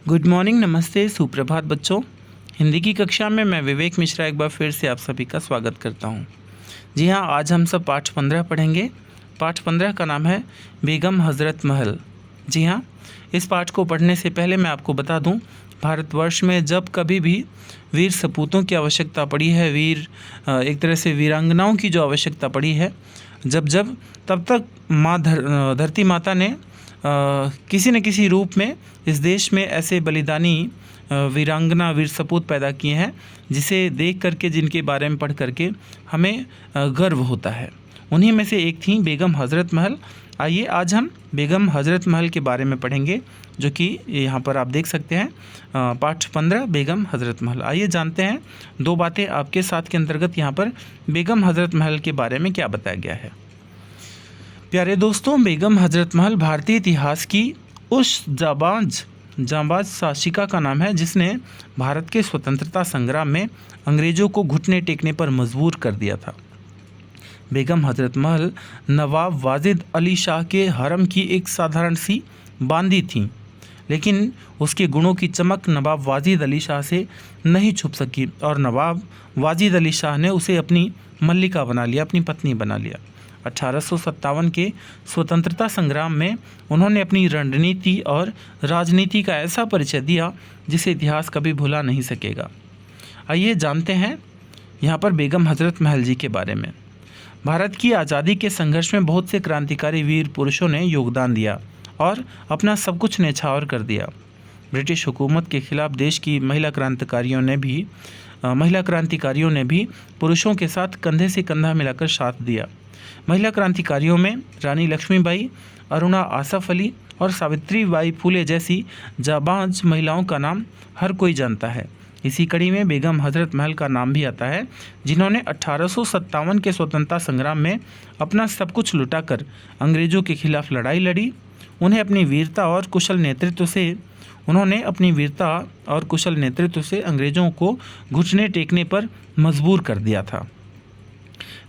Good morning, नमस्ते, सुप्रभात बच्चों। हिंदी की कक्षा में मैं विवेक मिश्रा एक बार फिर से आप सभी का स्वागत करता हूं। जी हाँ, आज हम सब पाठ 15 पढ़ेंगे। पाठ 15 का नाम है बेगम हज़रत महल। जी हाँ, इस पाठ को पढ़ने से पहले मैं आपको बता दूं, भारतवर्ष में जब कभी भी वीर सपूतों की आवश्यकता पड़ी है, एक तरह से वीरांगनाओं की जो आवश्यकता पड़ी है, तब तक धरती माता ने किसी न किसी रूप में इस देश में ऐसे बलिदानी वीरांगना वीर सपूत पैदा किए हैं, जिसे देख करके, जिनके बारे में पढ़ करके हमें गर्व होता है। उन्हीं में से एक थी बेगम हज़रत महल। आइए आज हम बेगम हज़रत महल के बारे में पढ़ेंगे, जो कि यहाँ पर आप देख सकते हैं, पाठ 15 बेगम हज़रत महल। आइए जानते हैं दो बातें आपके साथ के अंतर्गत यहाँ पर बेगम हज़रत महल के बारे में क्या बताया गया है। प्यारे दोस्तों, बेगम हज़रत महल भारतीय इतिहास की उस जांबाज शासिका का नाम है जिसने भारत के स्वतंत्रता संग्राम में अंग्रेज़ों को घुटने टेकने पर मजबूर कर दिया था। बेगम हज़रत महल नवाब वाजिद अली शाह के हरम की एक साधारण सी बांदी थी, लेकिन उसके गुणों की चमक नवाब वाजिद अली शाह से नहीं छुप सकी और नवाब वाजिद अली शाह ने उसे अपनी मल्लिका बना लिया, अपनी पत्नी बना लिया। 1857 के स्वतंत्रता संग्राम में उन्होंने अपनी रणनीति और राजनीति का ऐसा परिचय दिया जिसे इतिहास कभी भुला नहीं सकेगा। आइए जानते हैं यहाँ पर बेगम हज़रत महल जी के बारे में। भारत की आज़ादी के संघर्ष में बहुत से क्रांतिकारी वीर पुरुषों ने योगदान दिया और अपना सब कुछ न्यौछावर कर दिया। ब्रिटिश हुकूमत के खिलाफ देश की महिला क्रांतिकारियों ने भी पुरुषों के साथ कंधे से कंधा मिलाकर साथ दिया। महिला क्रांतिकारियों में रानी लक्ष्मीबाई, अरुणा आसफ अली और सावित्रीबाई फुले जैसी जाबाज महिलाओं का नाम हर कोई जानता है। इसी कड़ी में बेगम हज़रत महल का नाम भी आता है, जिन्होंने 1857 के स्वतंत्रता संग्राम में अपना सब कुछ लुटाकर अंग्रेज़ों के खिलाफ लड़ाई लड़ी। उन्हें अपनी वीरता और कुशल नेतृत्व से अंग्रेज़ों को घुटने टेकने पर मजबूर कर दिया था।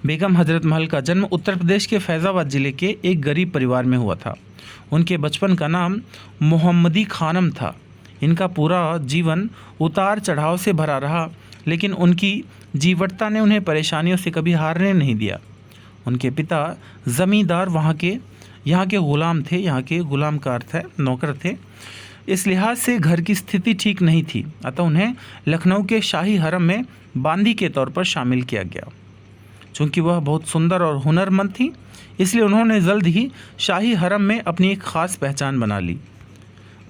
बेगम हज़रत महल का जन्म उत्तर प्रदेश के फैज़ाबाद ज़िले के एक गरीब परिवार में हुआ था। उनके बचपन का नाम मोहम्मदी खानम था। इनका पूरा जीवन उतार चढ़ाव से भरा रहा, लेकिन उनकी जीवटता ने उन्हें परेशानियों से कभी हारने नहीं दिया। उनके पिता ज़मींदार यहाँ के ग़ुलाम थे, यहाँ के ग़ुलाम का अर्थ है नौकर थे। इस लिहाज से घर की स्थिति ठीक नहीं थी, अतः उन्हें लखनऊ के शाही हरम में बांदी के तौर पर शामिल किया गया। चूँकि वह बहुत सुंदर और हुनरमंद थी, इसलिए उन्होंने जल्द ही शाही हरम में अपनी एक ख़ास पहचान बना ली।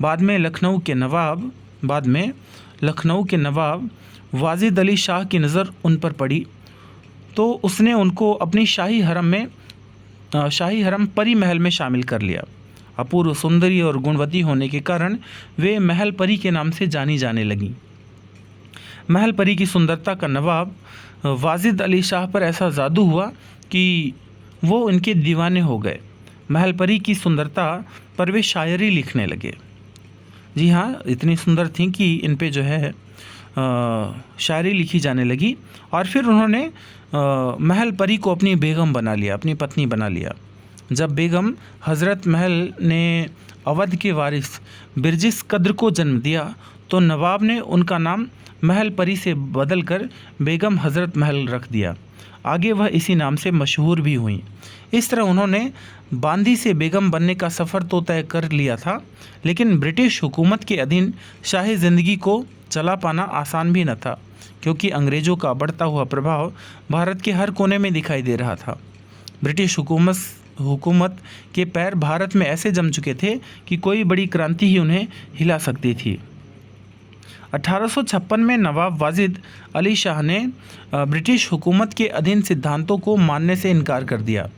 बाद में लखनऊ के नवाब वाजिद अली शाह की नज़र उन पर पड़ी, तो उसने उनको अपनी शाही हरम परी महल में शामिल कर लिया। अपूर्व सुंदरी और गुणवती होने के कारण वे महल परी के नाम से जानी जाने लगीं। महल परी की सुंदरता का नवाब वाजिद अली शाह पर ऐसा जादू हुआ कि वो इनके दीवाने हो गए। महल परी की सुंदरता पर वे शायरी लिखने लगे। जी हाँ, इतनी सुंदर थी कि इन पे जो है शायरी लिखी जाने लगी और फिर उन्होंने महल परी को अपनी बेगम बना लिया, अपनी पत्नी बना लिया। जब बेगम हज़रत महल ने अवध के वारिस बिरजिस कद्र को जन्म दिया, तो नवाब ने उनका नाम महल परी से बदलकर बेगम हज़रत महल रख दिया। आगे वह इसी नाम से मशहूर भी हुई। इस तरह उन्होंने बांदी से बेगम बनने का सफ़र तो तय कर लिया था, लेकिन ब्रिटिश हुकूमत के अधीन शाही ज़िंदगी को चला पाना आसान भी न था, क्योंकि अंग्रेज़ों का बढ़ता हुआ प्रभाव भारत के हर कोने में दिखाई दे रहा था। ब्रिटिश हुकूमत के पैर भारत में ऐसे जम चुके थे कि कोई बड़ी क्रांति ही उन्हें हिला सकती थी। 1856 में नवाब वाजिद अली शाह ने ब्रिटिश हुकूमत के अधीन सिद्धांतों को मानने से इनकार कर दिया।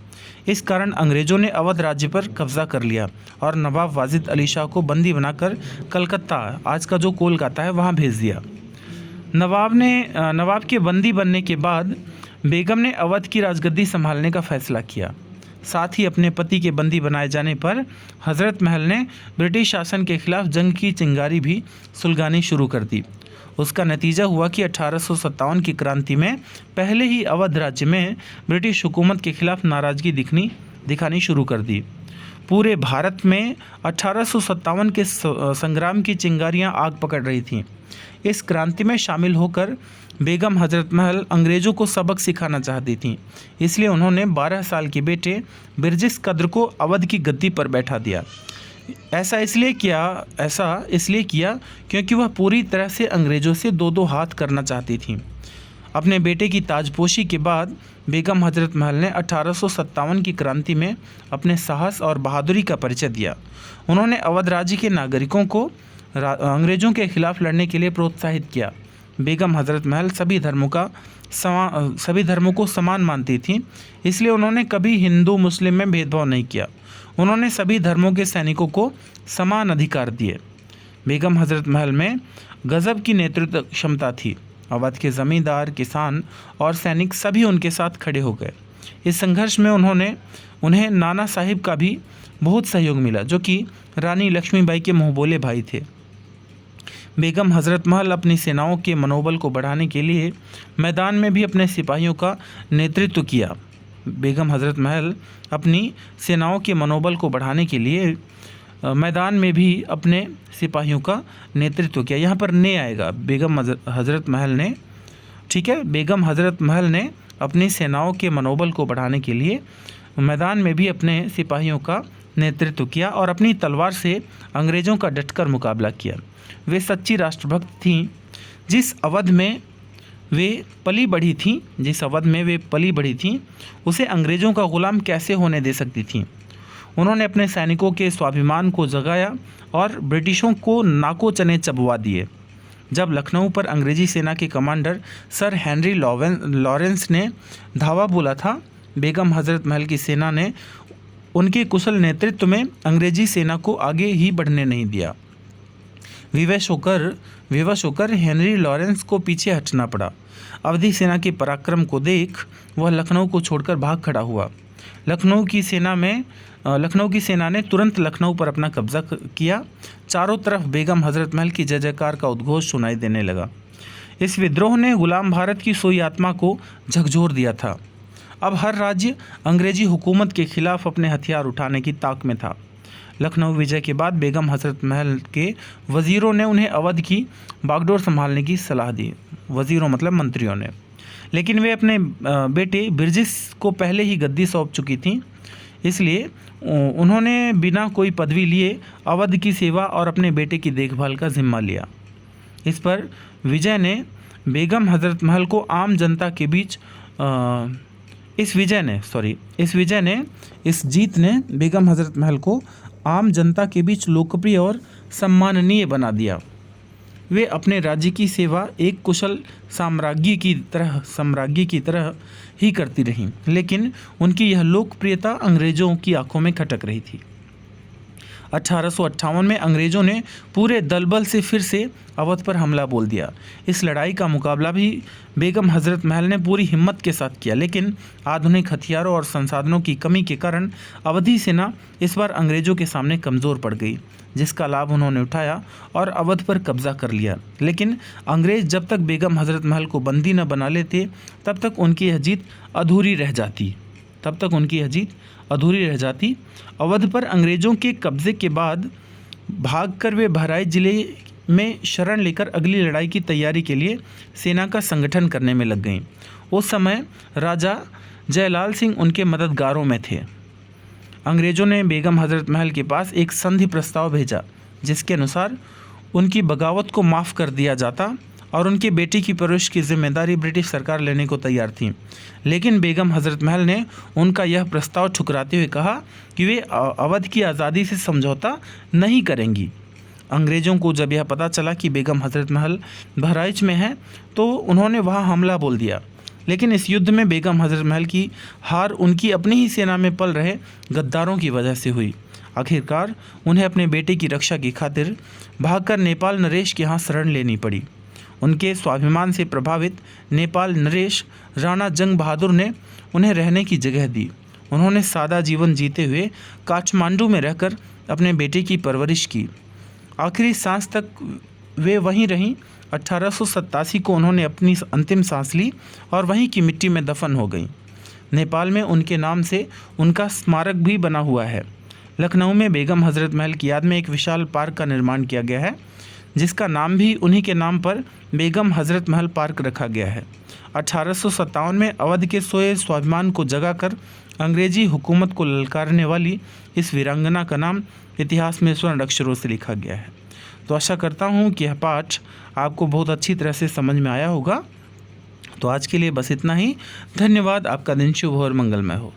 इस कारण अंग्रेज़ों ने अवध राज्य पर कब्ज़ा कर लिया और नवाब वाजिद अली शाह को बंदी बनाकर कलकत्ता, आज का जो कोलकाता है, वहाँ भेज दिया। नवाब के बंदी बनने के बाद बेगम ने अवध की राजगद्दी संभालने का फैसला किया। साथ ही अपने पति के बंदी बनाए जाने पर हज़रत महल ने ब्रिटिश शासन के खिलाफ जंग की चिंगारी भी सुलगानी शुरू कर दी। उसका नतीजा हुआ कि 1857 की क्रांति में पहले ही अवध राज्य में ब्रिटिश हुकूमत के खिलाफ नाराज़गी दिखानी शुरू कर दी। पूरे भारत में 1857 के संग्राम की चिंगारियां आग पकड़ रही थीं। इस क्रांति में शामिल होकर बेगम हजरत महल अंग्रेज़ों को सबक सिखाना चाहती थीं। इसलिए उन्होंने 12 साल के बेटे बिरजिस कद्र को अवध की गद्दी पर बैठा दिया। ऐसा इसलिए किया क्योंकि वह पूरी तरह से अंग्रेज़ों से दो दो हाथ करना चाहती थीं। अपने बेटे की ताजपोशी के बाद बेगम हजरत महल ने 1857 की क्रांति में अपने साहस और बहादुरी का परिचय दिया। उन्होंने अवध राज्य के नागरिकों को अंग्रेज़ों के खिलाफ लड़ने के लिए प्रोत्साहित किया। बेगम हजरत महल सभी धर्मों को समान मानती थीं, इसलिए उन्होंने कभी हिंदू मुस्लिम में भेदभाव नहीं किया। उन्होंने सभी धर्मों के सैनिकों को समान अधिकार दिए। बेगम हजरत महल में गजब की नेतृत्व क्षमता थी। अवध के ज़मींदार, किसान और सैनिक सभी उनके साथ खड़े हो गए। इस संघर्ष में उन्हें नाना साहिब का भी बहुत सहयोग मिला, जो कि रानी लक्ष्मीबाई के मुँहबोले भाई थे। बेगम हजरत महल अपनी सेनाओं के मनोबल को बढ़ाने के लिए मैदान में भी अपने सिपाहियों का नेतृत्व किया। बेगम हजरत महल अपनी सेनाओं के मनोबल को बढ़ाने के लिए मैदान में भी अपने सिपाहियों का नेतृत्व किया। यहाँ पर ने आएगा बेगम हजरत महल ने, ठीक है। बेगम हजरत महल ने अपनी सेनाओं के मनोबल को बढ़ाने के लिए मैदान में भी अपने सिपाहियों का नेतृत्व किया और अपनी तलवार से अंग्रेज़ों का डटकर मुकाबला किया। वे सच्ची राष्ट्रभक्त थीं। जिस अवध में वे पली बढ़ी थीं उसे अंग्रेज़ों का ग़ुलाम कैसे होने दे सकती थीं। उन्होंने अपने सैनिकों के स्वाभिमान को जगाया और ब्रिटिशों को नाको चने चबवा दिए। जब लखनऊ पर अंग्रेज़ी सेना के कमांडर सर हेनरी लॉरेंस ने धावा बोला था, बेगम हजरत महल की सेना ने उनके कुशल नेतृत्व में अंग्रेज़ी सेना को आगे ही बढ़ने नहीं दिया। विवश होकर हेनरी लॉरेंस को पीछे हटना पड़ा। अवधी सेना के पराक्रम को देख वह लखनऊ को छोड़कर भाग खड़ा हुआ। लखनऊ की सेना ने तुरंत लखनऊ पर अपना कब्जा किया। चारों तरफ बेगम हजरत महल की जय जयकार का उद्घोष सुनाई देने लगा। इस विद्रोह ने गुलाम भारत की सोई आत्मा को झकझोर दिया था। अब हर राज्य अंग्रेजी हुकूमत के खिलाफ अपने हथियार उठाने की ताक में था। लखनऊ विजय के बाद बेगम हजरत महल के वज़ीरों ने उन्हें अवध की बागडोर संभालने की सलाह दी। वज़ीरों मतलब मंत्रियों ने, लेकिन वे अपने बेटे बिरजिस को पहले ही गद्दी सौंप चुकी थीं। इसलिए उन्होंने बिना कोई पदवी लिए अवध की सेवा और अपने बेटे की देखभाल का जिम्मा लिया। इस पर विजय ने बेगम हजरत महल को आम जनता के बीच इस जीत ने बेगम हजरत महल को आम जनता के बीच लोकप्रिय और सम्माननीय बना दिया। वे अपने राज्य की सेवा एक कुशल साम्राज्ञी की तरह ही करती रहीं, लेकिन उनकी यह लोकप्रियता अंग्रेज़ों की आंखों में खटक रही थी। 1858 में अंग्रेज़ों ने पूरे दलबल से फिर से अवध पर हमला बोल दिया। इस लड़ाई का मुकाबला भी बेगम हजरत महल ने पूरी हिम्मत के साथ किया, लेकिन आधुनिक हथियारों और संसाधनों की कमी के कारण अवधी सेना इस बार अंग्रेज़ों के सामने कमज़ोर पड़ गई, जिसका लाभ उन्होंने उठाया और अवध पर कब्जा कर लिया। लेकिन अंग्रेज़ जब तक बेगम हजरत महल को बंदी न बना लेते तब तक उनकी यह जीत अधूरी रह जाती। अवध पर अंग्रेज़ों के कब्ज़े के बाद भागकर वे बहराइच जिले में शरण लेकर अगली लड़ाई की तैयारी के लिए सेना का संगठन करने में लग गईं। उस समय राजा जयलाल सिंह उनके मददगारों में थे। अंग्रेज़ों ने बेगम हजरत महल के पास एक संधि प्रस्ताव भेजा, जिसके अनुसार उनकी बगावत को माफ़ कर दिया जाता और उनके बेटे की परवरिश की जिम्मेदारी ब्रिटिश सरकार लेने को तैयार थी। लेकिन बेगम हजरत महल ने उनका यह प्रस्ताव ठुकराते हुए कहा कि वे अवध की आज़ादी से समझौता नहीं करेंगी। अंग्रेज़ों को जब यह पता चला कि बेगम हजरत महल बहराइच में है तो उन्होंने वहां हमला बोल दिया। लेकिन इस युद्ध में बेगम हजरत महल की हार उनकी अपनी ही सेना में पल रहे गद्दारों की वजह से हुई। आखिरकार उन्हें अपने बेटे की रक्षा की खातिर भागकर नेपाल नरेश के यहाँ शरण लेनी पड़ी। उनके स्वाभिमान से प्रभावित नेपाल नरेश राणा जंग बहादुर ने उन्हें रहने की जगह दी। उन्होंने सादा जीवन जीते हुए काठमांडू में रहकर अपने बेटे की परवरिश की। आखिरी सांस तक वे वहीं रहीं। 1887 को उन्होंने अपनी अंतिम सांस ली और वहीं की मिट्टी में दफन हो गईं। नेपाल में उनके नाम से उनका स्मारक भी बना हुआ है। लखनऊ में बेगम हज़रत महल की याद में एक विशाल पार्क का निर्माण किया गया है, जिसका नाम भी उन्हीं के नाम पर बेगम हज़रत महल पार्क रखा गया है। 1857 में अवध के सोए स्वाभिमान को जगाकर अंग्रेजी हुकूमत को ललकारने वाली इस वीरांगना का नाम इतिहास में स्वर्ण अक्षरों से लिखा गया है। तो आशा करता हूँ कि यह पाठ आपको बहुत अच्छी तरह से समझ में आया होगा। तो आज के लिए बस इतना ही। धन्यवाद। आपका दिन शुभ और मंगलमय हो।